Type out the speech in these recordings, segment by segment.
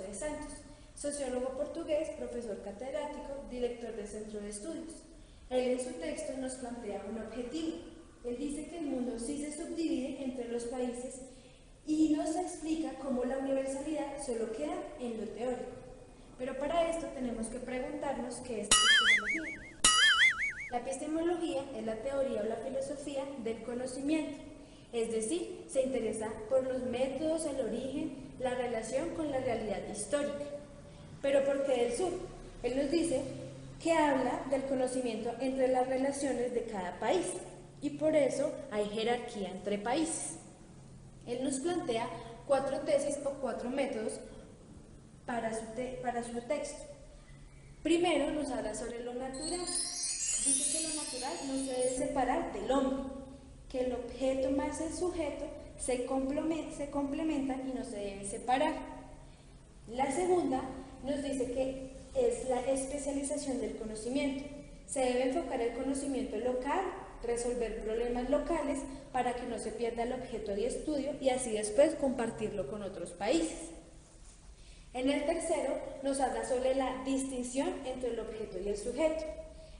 de Santos, sociólogo portugués, profesor catedrático, director del Centro de Estudios. Él en su texto nos plantea un objetivo. Él dice que el mundo sí se subdivide entre los países y nos explica cómo la universalidad solo queda en lo teórico. Pero para esto tenemos que preguntarnos qué es epistemología. La epistemología es la teoría o la filosofía del conocimiento, es decir, se interesa por los métodos, el origen, la relación con la realidad histórica. Pero ¿por qué del sur? Él nos dice que habla del conocimiento entre las relaciones de cada país y por eso hay jerarquía entre países. Él nos plantea 4 tesis o 4 métodos para su texto. Primero nos habla sobre lo natural. Dice que lo natural no se debe separar del hombre, que el objeto más el sujeto se complementan y no se deben separar. La segunda nos dice que es la especialización del conocimiento. Se debe enfocar el conocimiento local, resolver problemas locales para que no se pierda el objeto de estudio y así después compartirlo con otros países. En el tercero nos habla sobre la distinción entre el objeto y el sujeto.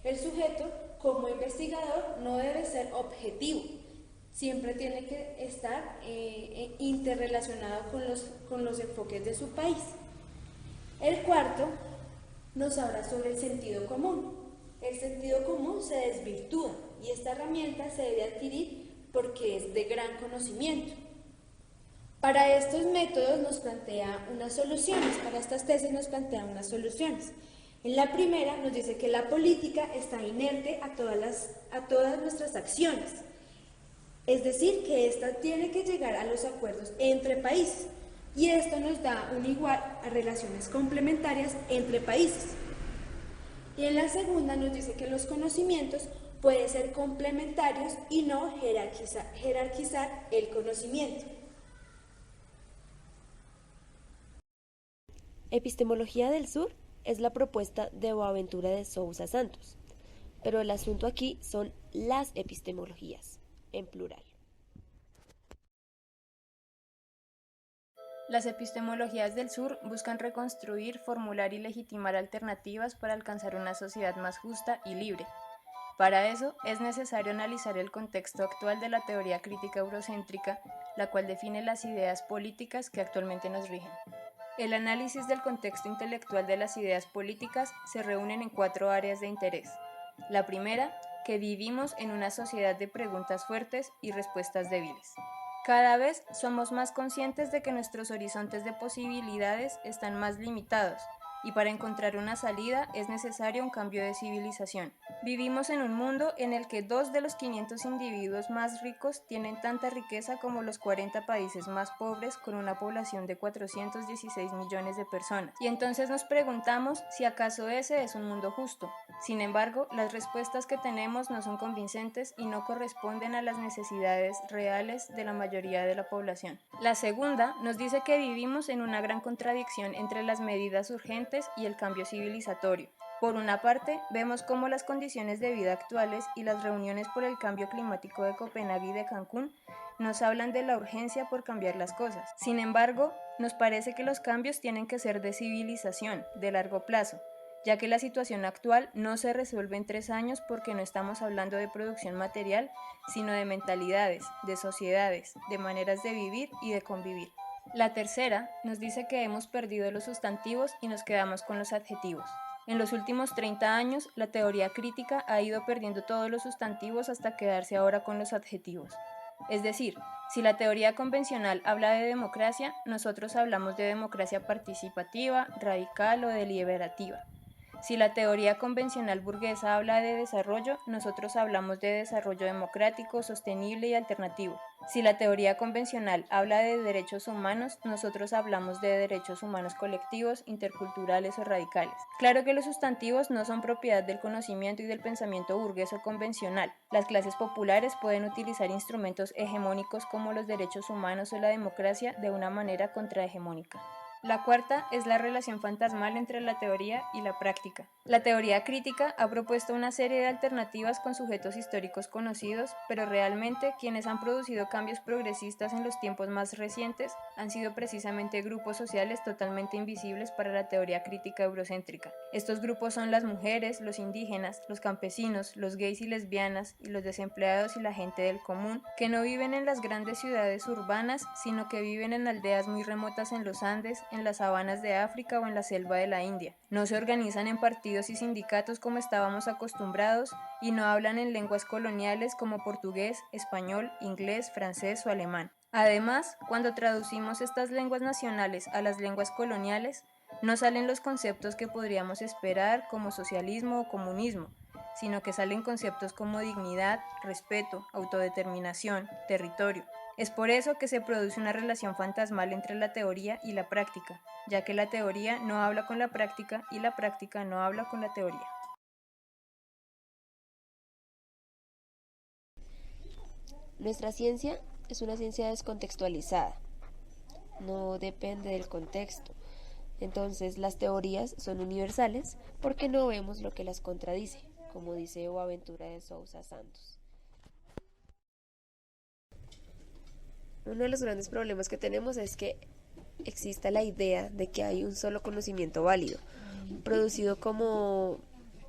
El sujeto, como investigador, no debe ser objetivo, siempre tiene que estar interrelacionado con los enfoques de su país. El cuarto nos habla sobre el sentido común. El sentido común se desvirtúa y esta herramienta se debe adquirir porque es de gran conocimiento. Para estos métodos nos plantea unas soluciones, para estas tesis nos plantea unas soluciones. En la primera nos dice que la política está inerte a todas nuestras acciones, es decir, que ésta tiene que llegar a los acuerdos entre países y esto nos da un igual a relaciones complementarias entre países. Y en la segunda nos dice que los conocimientos pueden ser complementarios y no jerarquizar el conocimiento. Epistemología del Sur es la propuesta de Boaventura de Sousa Santos, pero el asunto aquí son las epistemologías, en plural. Las epistemologías del sur buscan reconstruir, formular y legitimar alternativas para alcanzar una sociedad más justa y libre. Para eso es necesario analizar el contexto actual de la teoría crítica eurocéntrica, la cual define las ideas políticas que actualmente nos rigen. El análisis del contexto intelectual de las ideas políticas se reúnen en 4 áreas de interés. La primera, que vivimos en una sociedad de preguntas fuertes y respuestas débiles. Cada vez somos más conscientes de que nuestros horizontes de posibilidades están más limitados y para encontrar una salida es necesario un cambio de civilización. Vivimos en un mundo en el que 2 de los 500 individuos más ricos tienen tanta riqueza como los 40 países más pobres con una población de 416 millones de personas. Y entonces nos preguntamos si acaso ese es un mundo justo. Sin embargo, las respuestas que tenemos no son convincentes y no corresponden a las necesidades reales de la mayoría de la población. La segunda nos dice que vivimos en una gran contradicción entre las medidas urgentes y el cambio civilizatorio. Por una parte, vemos cómo las condiciones de vida actuales y las reuniones por el cambio climático de Copenhague y de Cancún nos hablan de la urgencia por cambiar las cosas. Sin embargo, nos parece que los cambios tienen que ser de civilización, de largo plazo, ya que la situación actual no se resuelve en 3 años porque no estamos hablando de producción material, sino de mentalidades, de sociedades, de maneras de vivir y de convivir. La tercera nos dice que hemos perdido los sustantivos y nos quedamos con los adjetivos. En los últimos 30 años, la teoría crítica ha ido perdiendo todos los sustantivos hasta quedarse ahora con los adjetivos. Es decir, si la teoría convencional habla de democracia, nosotros hablamos de democracia participativa, radical o deliberativa. Si la teoría convencional burguesa habla de desarrollo, nosotros hablamos de desarrollo democrático, sostenible y alternativo. Si la teoría convencional habla de derechos humanos, nosotros hablamos de derechos humanos colectivos, interculturales o radicales. Claro que los sustantivos no son propiedad del conocimiento y del pensamiento burgués o convencional. Las clases populares pueden utilizar instrumentos hegemónicos como los derechos humanos o la democracia de una manera contrahegemónica. La cuarta es la relación fantasmal entre la teoría y la práctica. La teoría crítica ha propuesto una serie de alternativas con sujetos históricos conocidos, pero realmente quienes han producido cambios progresistas en los tiempos más recientes han sido precisamente grupos sociales totalmente invisibles para la teoría crítica eurocéntrica. Estos grupos son las mujeres, los indígenas, los campesinos, los gays y lesbianas y los desempleados y la gente del común, que no viven en las grandes ciudades urbanas, sino que viven en aldeas muy remotas en los Andes, en las sabanas de África o en la selva de la India. No se organizan en partidos y sindicatos como estábamos acostumbrados y no hablan en lenguas coloniales como portugués, español, inglés, francés o alemán. Además, cuando traducimos estas lenguas nacionales a las lenguas coloniales, no salen los conceptos que podríamos esperar como socialismo o comunismo, sino que salen conceptos como dignidad, respeto, autodeterminación, territorio. Es por eso que se produce una relación fantasmal entre la teoría y la práctica, ya que la teoría no habla con la práctica y la práctica no habla con la teoría. Nuestra ciencia es una ciencia descontextualizada, no depende del contexto. Entonces las teorías son universales porque no vemos lo que las contradice, como dice Boaventura de Sousa Santos. Uno de los grandes problemas que tenemos es que exista la idea de que hay un solo conocimiento válido, producido como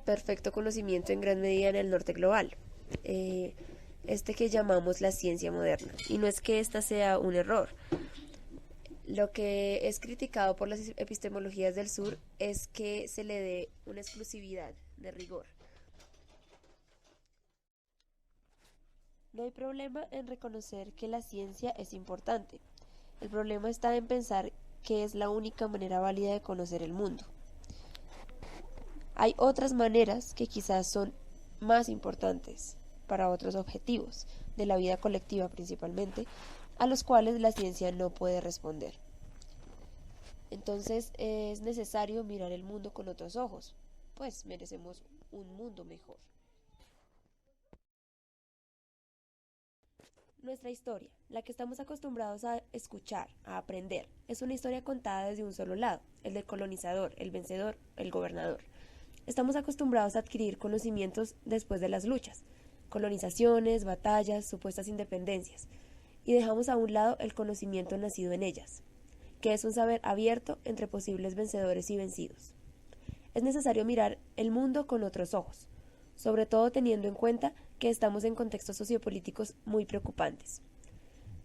perfecto conocimiento en gran medida en el norte global, este que llamamos la ciencia moderna. Y no es que esta sea un error. Lo que es criticado por las epistemologías del sur es que se le dé una exclusividad de rigor. No hay problema en reconocer que la ciencia es importante. El problema está en pensar que es la única manera válida de conocer el mundo. Hay otras maneras que quizás son más importantes para otros objetivos, de la vida colectiva principalmente, a los cuales la ciencia no puede responder. Entonces es necesario mirar el mundo con otros ojos, pues merecemos un mundo mejor. Nuestra historia, la que estamos acostumbrados a escuchar, a aprender, es una historia contada desde un solo lado, el del colonizador, el vencedor, el gobernador. Estamos acostumbrados a adquirir conocimientos después de las luchas, colonizaciones, batallas, supuestas independencias, y dejamos a un lado el conocimiento nacido en ellas, que es un saber abierto entre posibles vencedores y vencidos. Es necesario mirar el mundo con otros ojos, sobre todo teniendo en cuenta que estamos en contextos sociopolíticos muy preocupantes.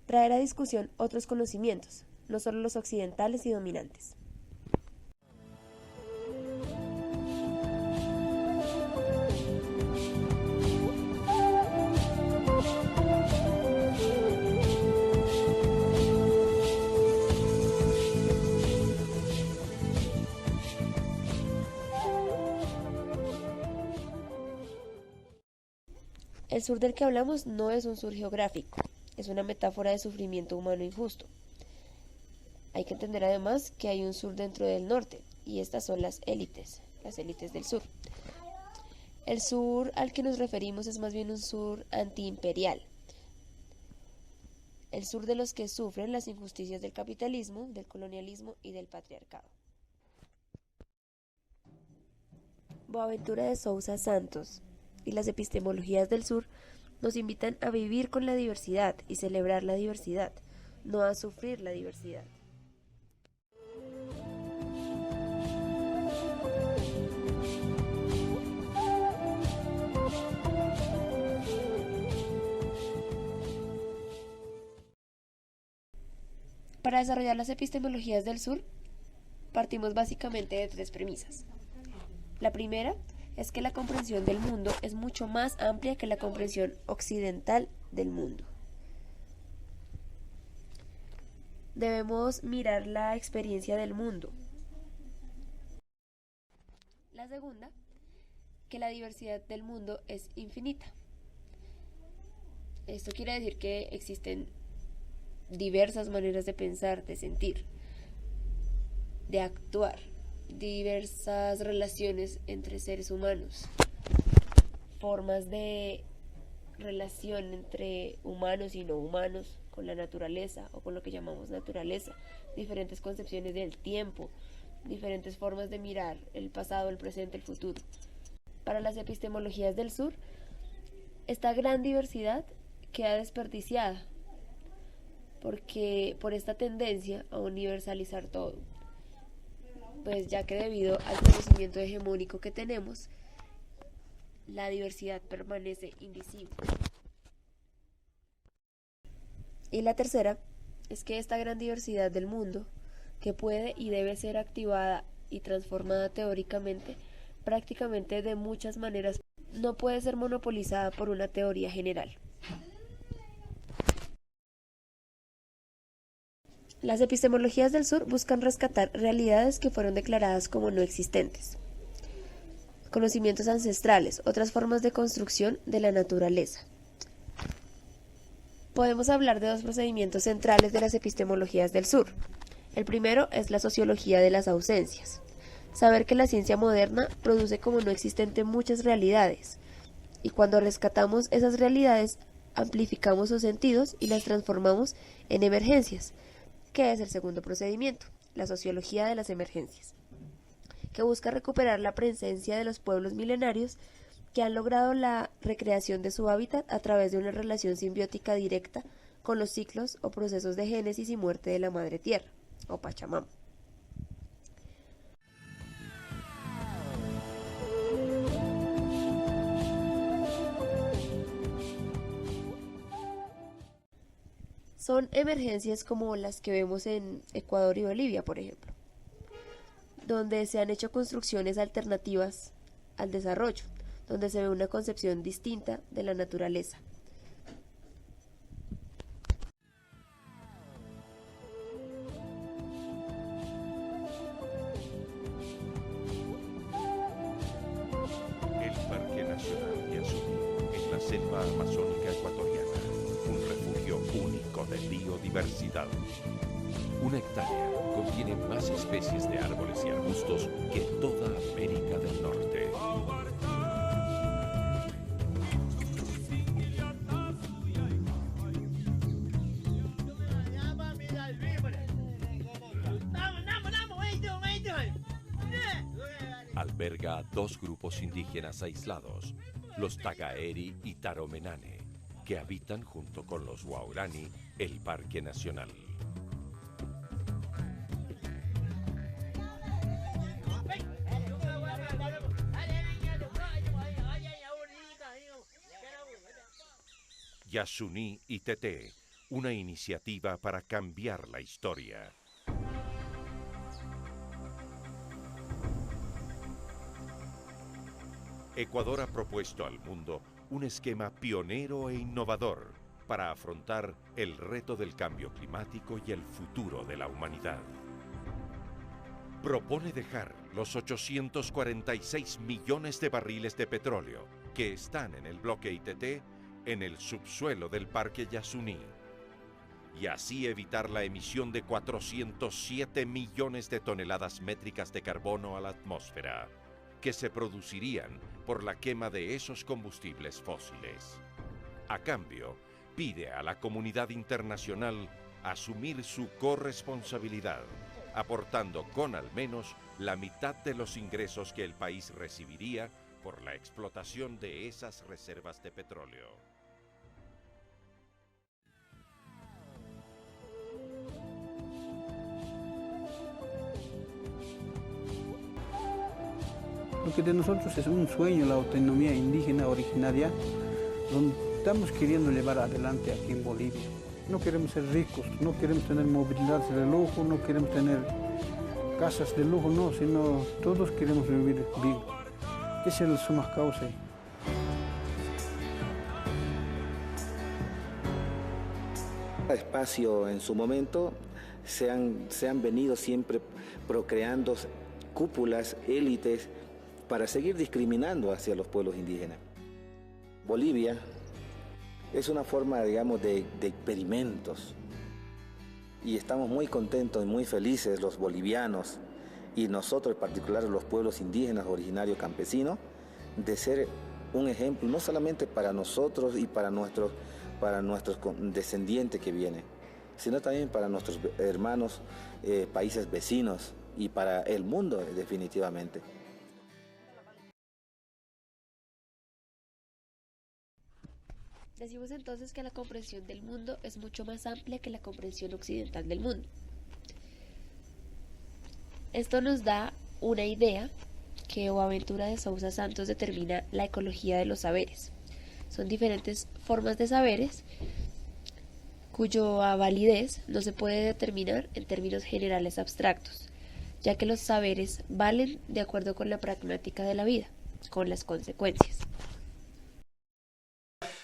Traer a discusión otros conocimientos, no solo los occidentales y dominantes. El sur del que hablamos no es un sur geográfico, es una metáfora de sufrimiento humano injusto. Hay que entender además que hay un sur dentro del norte, y estas son las élites del sur. El sur al que nos referimos es más bien un sur antiimperial, el sur de los que sufren las injusticias del capitalismo, del colonialismo y del patriarcado. Boaventura de Sousa Santos y las epistemologías del sur nos invitan a vivir con la diversidad y celebrar la diversidad, no a sufrir la diversidad. Para desarrollar las epistemologías del sur, partimos básicamente de tres premisas. La primera es que la comprensión del mundo es mucho más amplia que la comprensión occidental del mundo. Debemos mirar la experiencia del mundo. La segunda, que la diversidad del mundo es infinita. Esto quiere decir que existen diversas maneras de pensar, de sentir, de actuar, diversas relaciones entre seres humanos, formas de relación entre humanos y no humanos, con la naturaleza o con lo que llamamos naturaleza, diferentes concepciones del tiempo, diferentes formas de mirar el pasado, el presente, el futuro. Para las epistemologías del sur, esta gran diversidad queda desperdiciada, porque por esta tendencia a universalizar todo, pues ya que debido al conocimiento hegemónico que tenemos, la diversidad permanece invisible. Y la tercera es que esta gran diversidad del mundo, que puede y debe ser activada y transformada teóricamente, prácticamente de muchas maneras, no puede ser monopolizada por una teoría general. Las epistemologías del sur buscan rescatar realidades que fueron declaradas como no existentes, conocimientos ancestrales, otras formas de construcción de la naturaleza. Podemos hablar de dos procedimientos centrales de las epistemologías del sur. El primero es la sociología de las ausencias. Saber que la ciencia moderna produce como no existente muchas realidades, y cuando rescatamos esas realidades, amplificamos sus sentidos y las transformamos en emergencias, que es el segundo procedimiento, la sociología de las emergencias, que busca recuperar la presencia de los pueblos milenarios que han logrado la recreación de su hábitat a través de una relación simbiótica directa con los ciclos o procesos de génesis y muerte de la madre tierra, o Pachamama. Son emergencias como las que vemos en Ecuador y Bolivia, por ejemplo, donde se han hecho construcciones alternativas al desarrollo, donde se ve una concepción distinta de la naturaleza. El Parque Nacional Yasuní, en la selva amazónica ecuatoriana, un refugio único de biodiversidad. Una hectárea contiene más especies de árboles y arbustos que toda América del Norte. Alberga a dos grupos indígenas aislados, los Tagaeri y Taromenane, que habitan junto con los Waorani el Parque Nacional. Yasuní y Teté, una iniciativa para cambiar la historia. Ecuador ha propuesto al mundo un esquema pionero e innovador para afrontar el reto del cambio climático y el futuro de la humanidad. Propone dejar los 846 millones de barriles de petróleo que están en el bloque ITT en el subsuelo del Parque Yasuní y así evitar la emisión de 407 millones de toneladas métricas de carbono a la atmósfera, que se producirían por la quema de esos combustibles fósiles. A cambio, pide a la comunidad internacional asumir su corresponsabilidad, aportando con al menos la mitad de los ingresos que el país recibiría por la explotación de esas reservas de petróleo. Lo que de nosotros es un sueño, la autonomía indígena originaria, donde estamos queriendo llevar adelante aquí en Bolivia. No queremos ser ricos, no queremos tener movilidad de lujo, no queremos tener casas de lujo, no, sino todos queremos vivir bien. Esa es la suma causa. Espacio en su momento se han venido siempre procreando cúpulas, élites, para seguir discriminando hacia los pueblos indígenas. Bolivia es una forma, digamos, de experimentos y estamos muy contentos y muy felices los bolivianos y nosotros en particular los pueblos indígenas originarios campesinos de ser un ejemplo no solamente para nosotros y para nuestros descendientes que vienen, sino también para nuestros hermanos países vecinos y para el mundo definitivamente. Decimos entonces que la comprensión del mundo es mucho más amplia que la comprensión occidental del mundo. Esto nos da una idea que Boaventura de Sousa Santos determina la ecología de los saberes. Son diferentes formas de saberes cuya validez no se puede determinar en términos generales abstractos, ya que los saberes valen de acuerdo con la pragmática de la vida, con las consecuencias.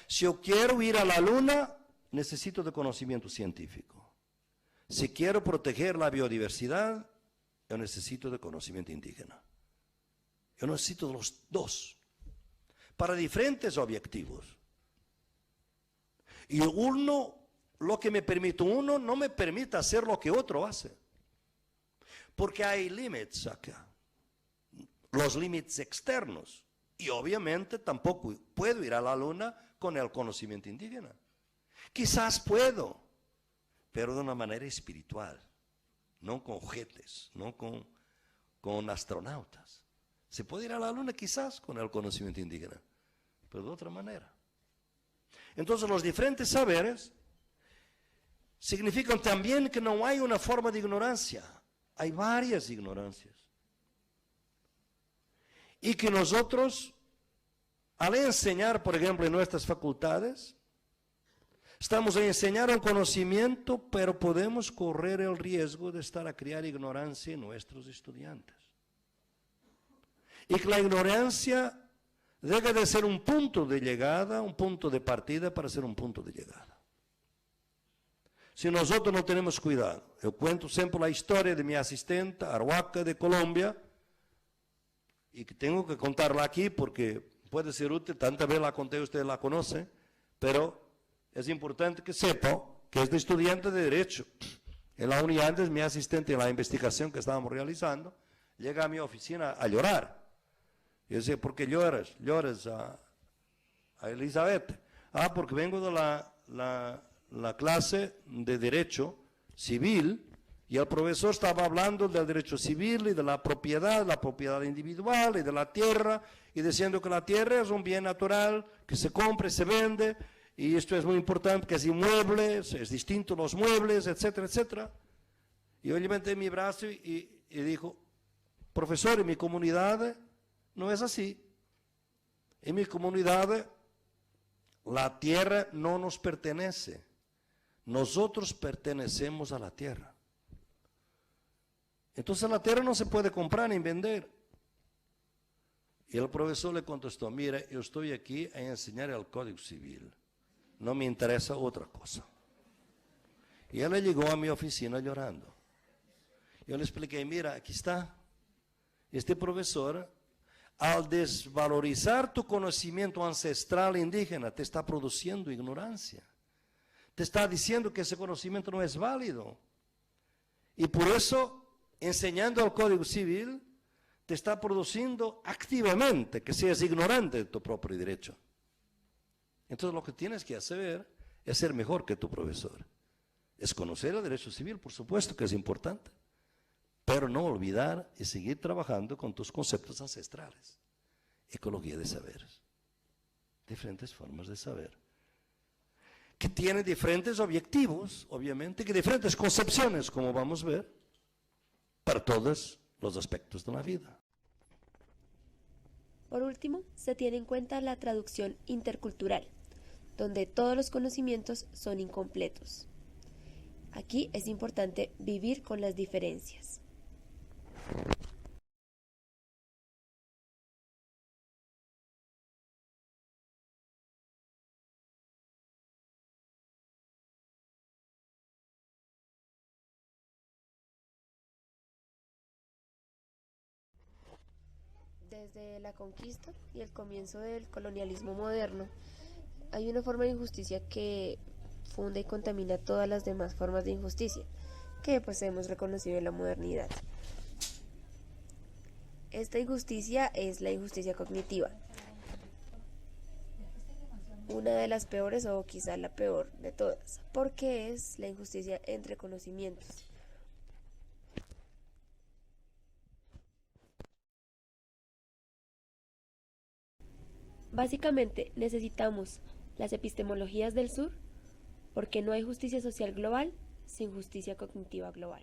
Si yo quiero ir a la luna, necesito de conocimiento científico. Si quiero proteger la biodiversidad, yo necesito de conocimiento indígena. Yo necesito los dos, para diferentes objetivos. Y uno, lo que me permite uno, no me permite hacer lo que otro hace. Porque hay límites acá, los límites externos. Y obviamente tampoco puedo ir a la luna con el conocimiento indígena. Quizás puedo, pero de una manera espiritual, no con juguetes, no con astronautas. Se puede ir a la luna quizás con el conocimiento indígena, pero de otra manera. Entonces los diferentes saberes significan también que no hay una forma de ignorancia, hay varias ignorancias. Y que nosotros, al enseñar, por ejemplo, en nuestras facultades, estamos a enseñar un conocimiento, pero podemos correr el riesgo de estar a crear ignorancia en nuestros estudiantes. Y que la ignorancia deja de ser un punto de llegada, un punto de partida para ser un punto de llegada. Si nosotros no tenemos cuidado, yo cuento siempre la historia de mi asistente, Arhuaca, de Colombia, y que tengo que contarla aquí porque puede ser útil, tantas veces la conté, ustedes la conocen, pero es importante que sepa que es de estudiante de Derecho. En la unidad es mi asistente en la investigación que estábamos realizando, llega a mi oficina a llorar. Yo decía, ¿por qué lloras? Lloras a Elizabeth. Ah, porque vengo de la clase de Derecho Civil, y el profesor estaba hablando del derecho civil y de la propiedad individual y de la tierra, y diciendo que la tierra es un bien natural, que se compra y se vende, y esto es muy importante, que es inmueble, es distinto los muebles, etcétera, etcétera. Y yo levanté mi brazo y dijo, profesor, en mi comunidad no es así. En mi comunidad la tierra no nos pertenece, nosotros pertenecemos a la tierra. Entonces la tierra no se puede comprar ni vender. Y el profesor le contestó, mira, yo estoy aquí a enseñar el Código Civil, no me interesa otra cosa. Y él llegó a mi oficina llorando. Yo le expliqué, mira, aquí está, este profesor, al desvalorizar tu conocimiento ancestral indígena, te está produciendo ignorancia. Te está diciendo que ese conocimiento no es válido. Y por eso, enseñando el Código Civil, te está produciendo activamente que seas ignorante de tu propio derecho. Entonces lo que tienes que hacer es ser mejor que tu profesor. Es conocer el derecho civil, por supuesto que es importante, pero no olvidar y seguir trabajando con tus conceptos ancestrales. Ecología de saberes. Diferentes formas de saber. Que tienen diferentes objetivos, obviamente, que diferentes concepciones, como vamos a ver, para todos los aspectos de la vida. Por último, se tiene en cuenta la traducción intercultural, donde todos los conocimientos son incompletos. Aquí es importante vivir con las diferencias. Desde la conquista y el comienzo del colonialismo moderno, hay una forma de injusticia que funda y contamina todas las demás formas de injusticia, que pues hemos reconocido en la modernidad. Esta injusticia es la injusticia cognitiva. Una de las peores, o quizá la peor de todas, porque es la injusticia entre conocimientos. Básicamente necesitamos Las epistemologías del sur, porque no hay justicia social global sin justicia cognitiva global.